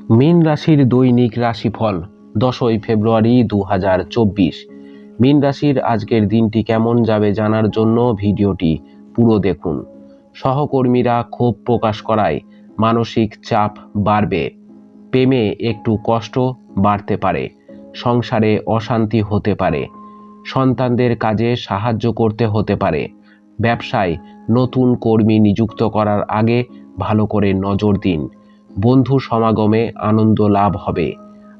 মীন রাশির দৈনিক রাশিফল 10ই ফেব্রুয়ারি 2024। মীন রাশির আজকের দিনটি কেমন যাবে জানার জন্য ভিডিওটি পুরো দেখুন। সহকর্মীরা ক্ষোভ প্রকাশ করায় মানসিক চাপ বাড়বে। প্রেমে একটু কষ্ট বাড়তে পারে। সংসারে অশান্তি হতে পারে। সন্তানদের কাজে সাহায্য করতে হতে পারে। ব্যবসায় নতুন কর্মী নিযুক্ত করার আগে ভালো করে নজর দিন। বন্ধু সমাগমে আনন্দ লাভ হবে।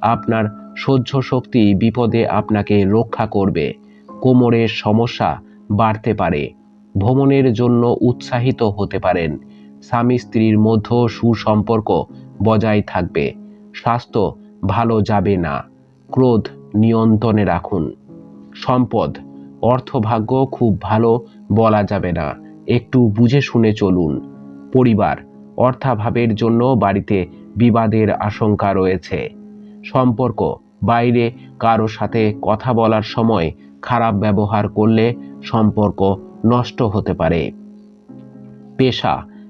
আপনার সহ্য শক্তি বিপদে আপনাকে রক্ষা করবে। কোমরের সমস্যা বাড়তে পারে। ভ্রমণের জন্য উৎসাহিত হতে পারেন। স্বামী স্ত্রীর মধ্যে সুসম্পর্ক বজায় থাকবে। স্বাস্থ্য ভালো যাবে না। ক্রোধ নিয়ন্ত্রণে রাখুন। সম্পদ অর্থভাগ্য খুব ভালো বলা যাবে না, একটু বুঝে শুনে চলুন। পরিবার অর্থাভাবের জন্য বাড়িতে বিবাদের আশঙ্কা রয়েছে। সম্পর্ক বাইরে কারো সাথে কথা বলার সময় খারাপ ব্যবহার করলে সম্পর্ক নষ্ট হতে পারে।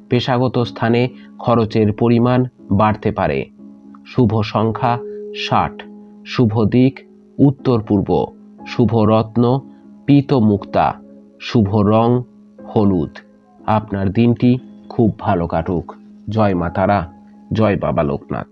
পেশাগত স্থানে খরচের পরিমাণ বাড়তে পারে। শুভ সংখ্যা 60। শুভ দিক উত্তর পূর্ব। শুভ রত্ন পীত মুক্তা। শুভ রং হলুদ। আপনার দিনটি খুব ভালো কাটুক। জয় মা তারা, জয় বাবা লোকনাথ।